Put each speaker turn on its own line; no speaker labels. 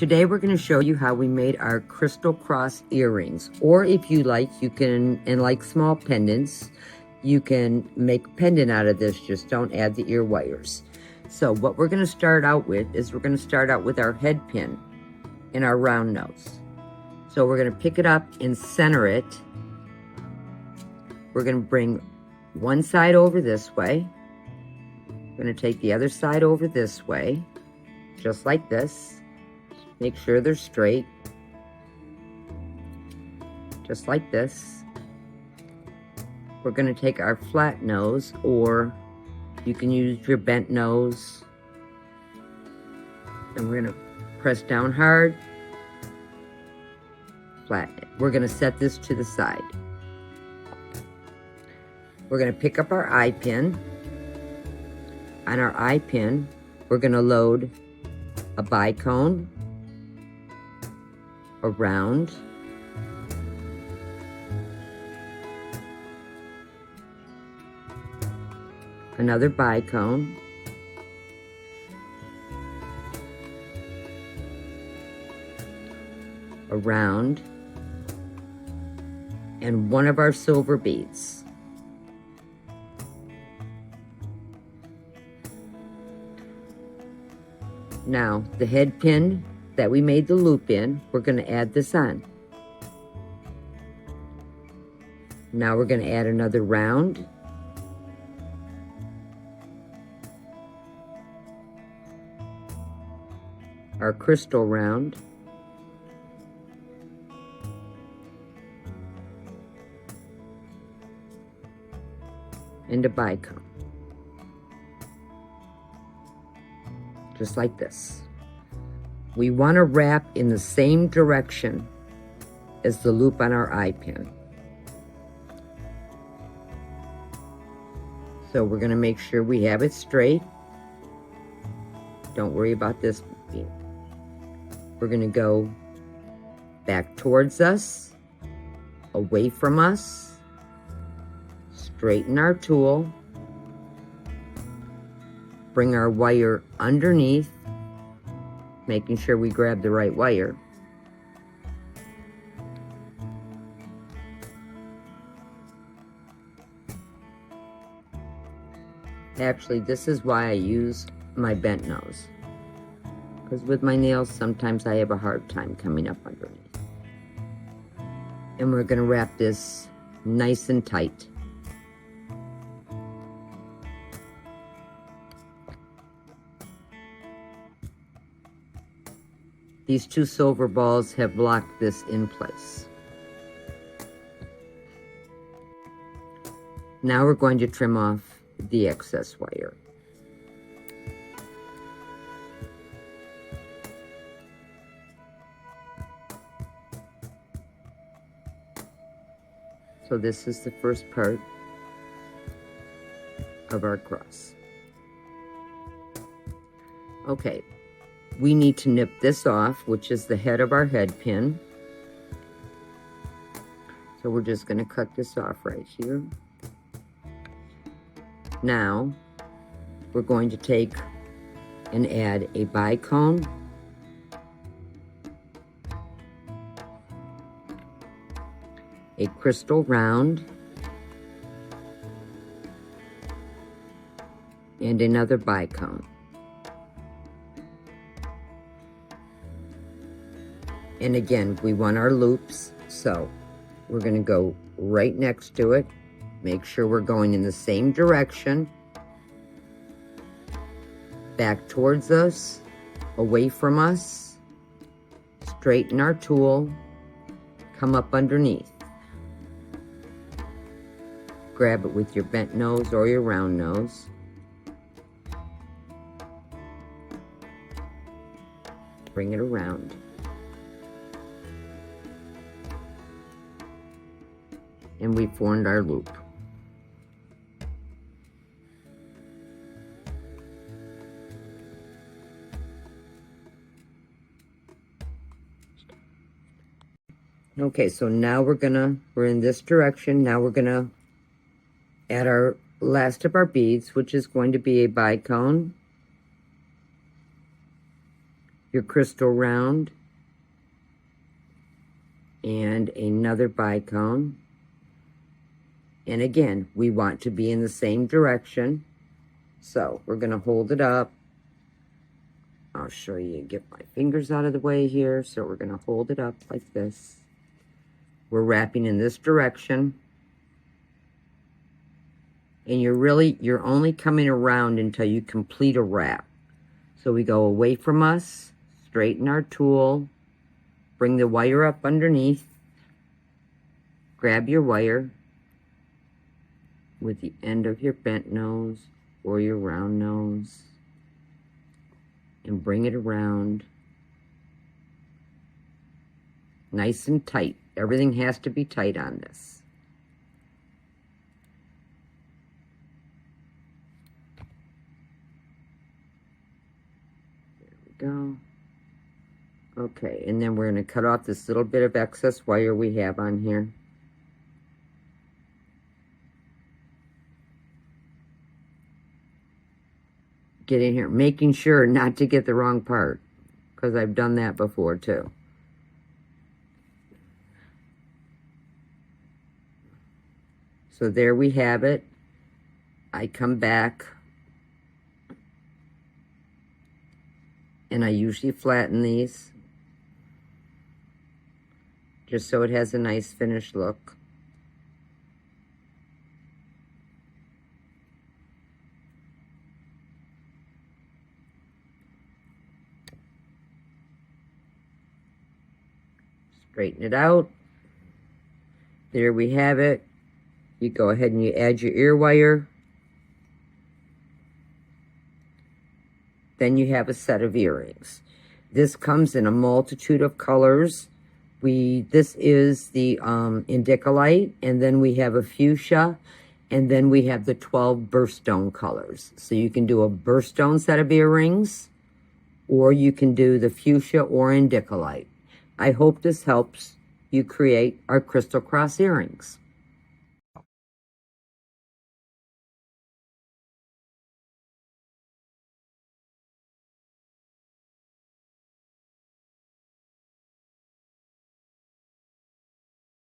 Today we're going to show you how we made our crystal cross earrings, or if you like, you can, and like small pendants, you can make a pendant out of this, just don't add the ear wires. So what we're going to start out with is we're going to start out with our head pin and our round nose. So we're going to pick it up and center it. We're going to bring one side over this way. We're going to take the other side over this way, just like this. Make sure they're straight, just like this. We're going to take our flat nose, or you can use your bent nose, and we're going to press down hard, flatten it. We're going to set this to the side. We're going to pick up our eye pin. On our eye pin, we're going to load a bicone, a round, another bicone, a round, and one of our silver beads. Now, the head pin that we made the loop in, we're going to add this on. Now we're going to add another round, our crystal round, and a bicone, just like this. We want to wrap in the same direction as the loop on our eye pin. So we're going to make sure we have it straight. Don't worry about this. We're going to go back towards us, away from us, straighten our tool, bring our wire underneath, making sure we grab the right wire. Actually, this is why I use my bent nose, because with my nails sometimes I have a hard time coming up underneath. And we're going to wrap this nice and tight. These two silver balls have locked this in place. Now we're going to trim off the excess wire. So this is the first part of our cross. Okay. We need to nip this off, which is the head of our head pin. So we're just going to cut this off right here. Now, we're going to take and add a bicone, a crystal round, and another bicone. And again, we want our loops, so we're going to go right next to it. Make sure we're going in the same direction. Back towards us, away from us. Straighten our tool. Come up underneath. Grab it with your bent nose or your round nose. Bring it around. And we formed our loop. Okay, so now we're in this direction. Now we're gonna add our last of our beads, which is going to be a bicone, your crystal round, and another bicone. And again, we want to be in the same direction. So we're going to hold it up. I'll show you, get my fingers out of the way here. So we're going to hold it up like this. We're wrapping in this direction. And you're only coming around until you complete a wrap. So we go away from us, straighten our tool, bring the wire up underneath, grab your wire with the end of your bent nose or your round nose, and bring it around nice and tight. Everything has to be tight on this. There we go. Okay, and then we're going to cut off this little bit of excess wire we have on here. Get in here, making sure not to get the wrong part, because I've done that before too. So there we have it. I come back and I usually flatten these just so it has a nice finished look. Straighten it out. There we have it. You go ahead and you add your ear wire. Then you have a set of earrings. This comes in a multitude of colors. This is the indicolite, and then we have a fuchsia, and then we have the 12 birthstone colors. So you can do a birthstone set of earrings, or you can do the fuchsia or indicolite. I hope this helps you create our crystal cross earrings.